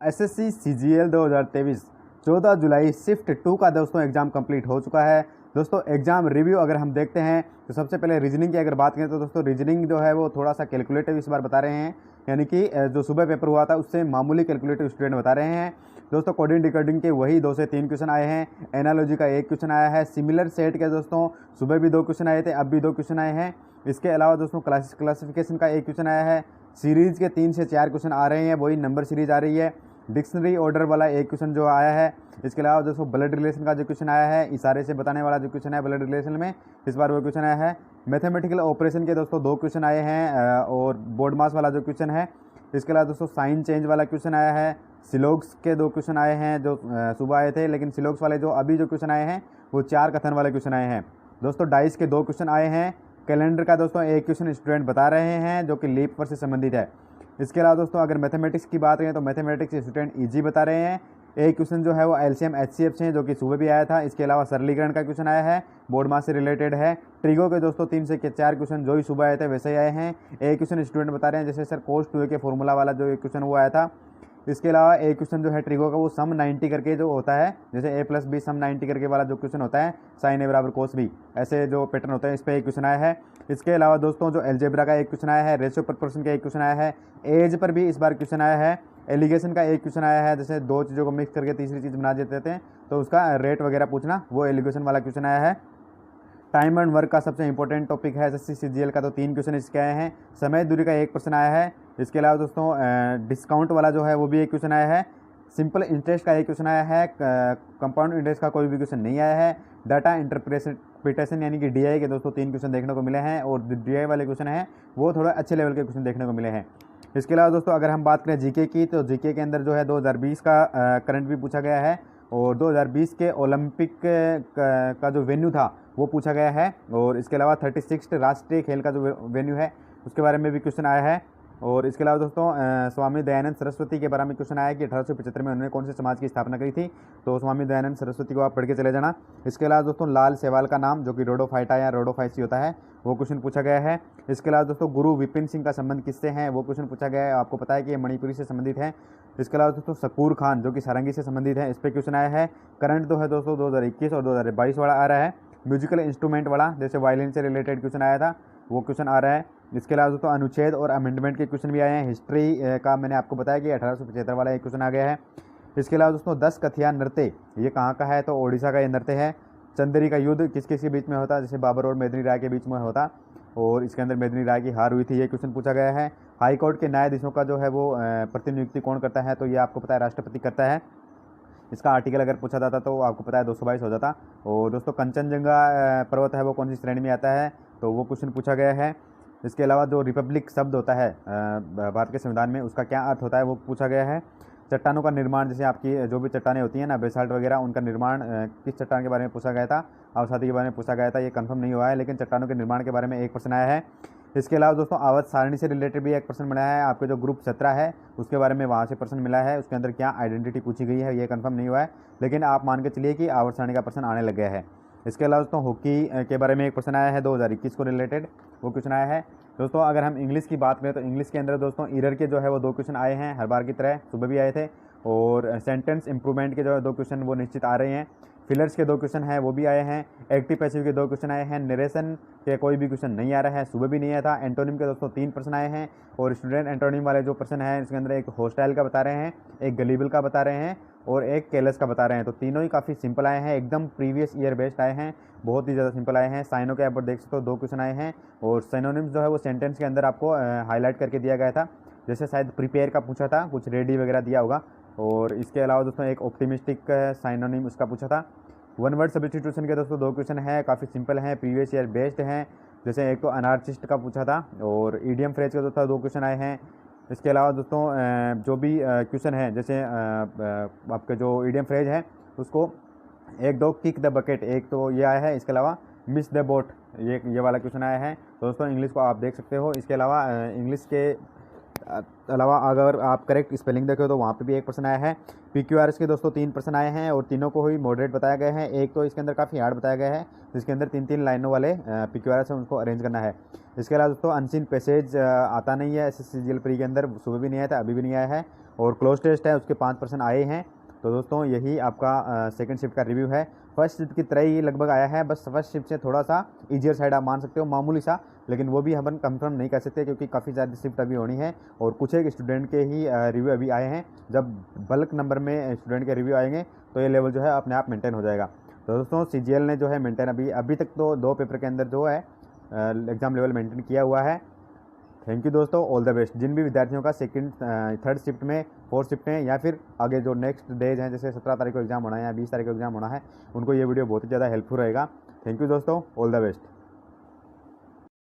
SSC CGL 2023 14 जुलाई shift 2 का दोस्तों exam complete हो चुका है। दोस्तों एग्ज़ाम रिव्यू अगर हम देखते हैं तो सबसे पहले रीजनिंग की अगर बात करें तो दोस्तों रीजनिंग जो है वो थोड़ा सा कैलकुलेटिव इस बार बता रहे हैं, यानी कि जो सुबह पेपर हुआ था उससे मामूली कैलकुलेटिव स्टूडेंट बता रहे हैं। दोस्तों कोडिंग डिकोडिंग के वही 2 से 3 क्वेश्चन आए हैं। एनालॉजी का 1 क्वेश्चन आया है। सिमिलर सेट के दोस्तों सुबह भी 2 क्वेश्चन आए थे, अब भी 2 क्वेश्चन आए हैं। इसके अलावा दोस्तों क्लासिफिकेशन का 1 क्वेश्चन आया है। सीरीज़ के 3 से 4 क्वेश्चन आ रहे हैं, वही नंबर सीरीज आ रही है। डिक्शनरी ऑर्डर वाला 1 क्वेश्चन जो आया है। इसके अलावा दोस्तों ब्लड रिलेशन का जो क्वेश्चन आया है, इशारे से बताने वाला जो क्वेश्चन है ब्लड रिलेशन में, इस बार वो क्वेश्चन आया है। मैथमेटिकल ऑपरेशन के दोस्तों 2 क्वेश्चन आए हैं और बोर्ड मास वाला जो क्वेश्चन है। इसके अलावा दोस्तों साइन चेंज वाला क्वेश्चन आया है। सिलोक्स के 2 क्वेश्चन आए हैं जो सुबह आए थे, लेकिन सिलोक्स वाले जो अभी जो क्वेश्चन आए हैं वो 4 कथन वाले क्वेश्चन आए हैं। दोस्तों डाइस के 2 क्वेश्चन आए हैं। कैलेंडर का दोस्तों 1 क्वेश्चन स्टूडेंट बता रहे हैं जो कि लीप वर्ष से संबंधित है। इसके अलावा दोस्तों अगर मैथमेटिक्स की बात करें तो मैथमेटिक्स स्टूडेंट इजी बता रहे हैं। 1 क्वेश्चन जो है वो एलसीएम एचसीएफ से है जो कि सुबह भी आया था। इसके अलावा सरलीकरण का क्वेश्चन आया है, बोर्ड मास से रिलेटेड है। ट्रिगो के दोस्तों 3 से 4 क्वेश्चन जो ही सुबह आए थे वैसे ही आए हैं। 1 क्वेश्चन स्टूडेंट बता रहे हैं जैसे सर cos 2a के फॉर्मूला वाला जो एक क्वेश्चन वो आया था। इसके अलावा 1 क्वेश्चन जो है ट्रिगो का वो सम 90 करके जो होता है, जैसे a+b सम 90 करके वाला जो क्वेश्चन होता है, साइन a बराबर cos b, ऐसे जो पैटर्न होता है इस पर 1 क्वेश्चन आया है। इसके अलावा दोस्तों जो एलजेब्रा का 1 क्वेश्चन आया है। रेशियो प्रपोर्शन का 1 क्वेश्चन आया है। एज पर भी इस बार क्वेश्चन आया है। एलिगेशन का 1 क्वेश्चन आया है, जैसे 2 चीज़ों को मिक्स करके तीसरी चीज़ बना देते थे तो उसका रेट वगैरह पूछना, वो एलिगेशन वाला क्वेश्चन आया है। टाइम एंड वर्क का सबसे इंपॉर्टेंट टॉपिक है एसएससी सीजीएल का, तो 3 क्वेश्चन इसके आए हैं। समय दूरी का 1 प्रश्न आया है। इसके अलावा दोस्तों डिस्काउंट वाला जो है वो भी 1 क्वेश्चन आया है। सिंपल इंटरेस्ट का 1 क्वेश्चन आया है। कंपाउंड इंटरेस्ट का कोई भी क्वेश्चन नहीं आया है। डाटा इंटरप्रिटेशन यानी कि डीआई के दोस्तों 3 क्वेश्चन देखने को मिले हैं और डीआई वाले क्वेश्चन हैं वो थोड़ा अच्छे लेवल के क्वेश्चन देखने को मिले हैं। इसके अलावा दोस्तों अगर हम बात करें जीके की तो जीके के अंदर जो है 2020 का करंट भी पूछा गया है और 2020 के ओलंपिक का जो वेन्यू था वो पूछा गया है। और इसके अलावा 36 राष्ट्रीय खेल का जो वेन्यू है उसके बारे में भी क्वेश्चन आया है। और इसके अलावा दोस्तों स्वामी दयानंद सरस्वती के बारे में क्वेश्चन आया कि 1875 में उन्होंने कौन से समाज की स्थापना करी थी, तो स्वामी दयानंद सरस्वती को आप पढ़ के चले जाना। इसके अलावा दोस्तों लाल सेवाल का नाम जो कि रोडोफाइटा या रोडोफाइसी होता है वो क्वेश्चन पूछा गया है। इसके अलावा दोस्तों गुरु विपिन सिंह का संबंध किससे है वो क्वेश्चन पूछा गया है, आपको पता है कि ये मणिपुरी से संबंधित है। इसके अलावा दोस्तों शकूर खान जो कि सारंगी से संबंधित है, इस पर क्वेश्चन आया है। करंट जो है दोस्तों 2021 और 2022 वाला आ रहा है। म्यूजिकल इंस्ट्रूमेंट वाला जैसे वायलिन से रिलेटेड क्वेश्चन आया था वो क्वेश्चन आ रहा है। इसके अलावा दोस्तों अनुच्छेद और अमेंडमेंट के क्वेश्चन भी आए हैं। हिस्ट्री का मैंने आपको बताया कि 1875 वाला एक क्वेश्चन आ गया है। इसके अलावा दोस्तों 10 कथिया नृत्य ये कहाँ का है, तो ओडिशा का ये नृत्य है। चंदेरी का युद्ध किस किस के बीच में होता, जैसे बाबर और मेदिनी राय के बीच में होता और इसके अंदर मेदिनी राय की हार हुई थी, ये क्वेश्चन पूछा गया है। हाई कोर्ट के न्यायाधीशों का जो है वो प्रतिनियुक्ति कौन करता है, तो ये आपको पता है राष्ट्रपति करता है। इसका आर्टिकल अगर पूछा जाता तो आपको पता है 222 हो जाता। और दोस्तों कंचनजंगा पर्वत है वो कौन सी श्रेणी में आता है, तो वो क्वेश्चन पूछा गया है। इसके अलावा जो रिपब्लिक शब्द होता है भारत के संविधान में उसका क्या अर्थ होता है वो पूछा गया है। चट्टानों का निर्माण, जैसे आपकी जो भी चट्टानें होती हैं ना बेसाल्ट वगैरह, उनका निर्माण किस चट्टान के बारे में पूछा गया था, अवसादी के बारे में पूछा गया था। ये कंफर्म नहीं हुआ है लेकिन चट्टानों के निर्माण के बारे में एक प्रश्न आया है। इसके अलावा दोस्तों आवर्त सारणी से रिलेटेड भी एक प्रश्न मिला है। आपके जो ग्रुप 17 है उसके बारे में वहाँ से प्रश्न मिला है, उसके अंदर क्या आइडेंटिटी पूछी गई है ये कंफर्म नहीं हुआ है, लेकिन आप मान के चलिए कि आवर्त सारणी का प्रश्न आने लग गया है। इसके अलावा दोस्तों हॉकी के बारे में एक प्रश्न आया है 2021 को रिलेटेड, वो क्वेश्चन आया है। दोस्तों अगर हम इंग्लिश की बात करें तो इंग्लिश के अंदर दोस्तों ईरर के जो है वो 2 क्वेश्चन आए हैं, हर बार की तरह सुबह भी आए थे। और सेंटेंस इंप्रूवमेंट के जो है 2 क्वेश्चन वो निश्चित आ रहे हैं। फिलर्स के 2 क्वेश्चन हैं वो भी आए हैं। एक्टिव पैसिव के 2 क्वेश्चन आए हैं। नरेशन के कोई भी क्वेश्चन नहीं आ रहा है, सुबह भी नहीं आया था। एंटोनिम के दोस्तों 3 प्रश्न आए हैं। और स्टूडेंट एंटोनिम वाले जो प्रश्न हैं इसके अंदर एक हॉस्टाइल का बता रहे हैं, एक गलीबल का बता रहे हैं और एक केयरलेस का बता रहे हैं। तो तीनों ही काफ़ी सिंपल आए हैं, एकदम प्रीवियस ईयर बेस्ड आए हैं, बहुत ही ज़्यादा सिंपल आए हैं। साइनों के आप देख सकते हो 2 क्वेश्चन आए हैं। और सिनोनिम्स जो है वो सेंटेंस के अंदर आपको हाईलाइट करके दिया गया था, जैसे शायद प्रिपेयर का पूछा था, कुछ रेडी वगैरह दिया होगा। और इसके अलावा दोस्तों एक ऑप्टिमिस्टिक साइनोनिम उसका पूछा था। वन वर्ड सब्स्टिट्यूशन के दोस्तों 2 क्वेश्चन हैं, काफ़ी सिंपल हैं, प्रीवियस ईयर बेस्ड हैं। जैसे एक तो अनार्चिस्ट का पूछा था और ईडियम फ्रेज का दोस्तों 2 क्वेश्चन आए हैं। इसके अलावा दोस्तों जो भी क्वेश्चन है जैसे आपके जो ईडियम फ्रेज है उसको एक डॉग किक द बकेट, एक तो ये आया है। इसके अलावा मिस द बोट ये वाला क्वेश्चन आया है। दोस्तों इंग्लिश को आप देख सकते हो। इसके अलावा इंग्लिश के अलावा अगर आप करेक्ट स्पेलिंग देखें तो वहाँ पे भी एक प्रश्न आया है। PQRS के दोस्तों 3 प्रश्न आए हैं और तीनों को ही मॉडरेट बताया गया है। एक तो इसके अंदर काफ़ी हार्ड बताया गया है जिसके अंदर 3-3 लाइनों वाले PQRS है, उनको अरेंज करना है। इसके अलावा दोस्तों अनसीन पैसेज आता नहीं है SSCGL प्री के अंदर, सुबह भी नहीं आया था, अभी भी नहीं आया है। और क्लोज टेस्ट है उसके 5% आए हैं। तो दोस्तों यही आपका सेकंड शिफ्ट का रिव्यू है। फर्स्ट शिफ्ट की तरह ही लगभग आया है, बस फर्स्ट शिफ्ट से थोड़ा सा ईजियर साइड आप मान सकते हो, मामूली सा, लेकिन वो भी हम कंफर्म नहीं कर सकते क्योंकि काफ़ी ज़्यादा शिफ्ट अभी होनी है और कुछ एक स्टूडेंट के ही रिव्यू अभी आए हैं। जब बल्क नंबर में स्टूडेंट के रिव्यू आएंगे तो ये लेवल जो है अपने आप मेंटेन हो जाएगा। तो दोस्तों CGL ने जो है मेंटेन अभी तक तो 2 पेपर के अंदर जो है एग्ज़ाम लेवल मेंटेन किया हुआ है। थैंक यू दोस्तों, ऑल द बेस्ट। जिन भी विद्यार्थियों का सेकंड थर्ड शिफ्ट में, फोर्थ शिफ्ट में या फिर आगे जो नेक्स्ट डेज हैं, जैसे 17 तारीख को एग्जाम होना है या 20 तारीख को एग्जाम होना है, उनको ये वीडियो बहुत ही ज़्यादा हेल्पफुल रहेगा। थैंक यू दोस्तों, ऑल द बेस्ट।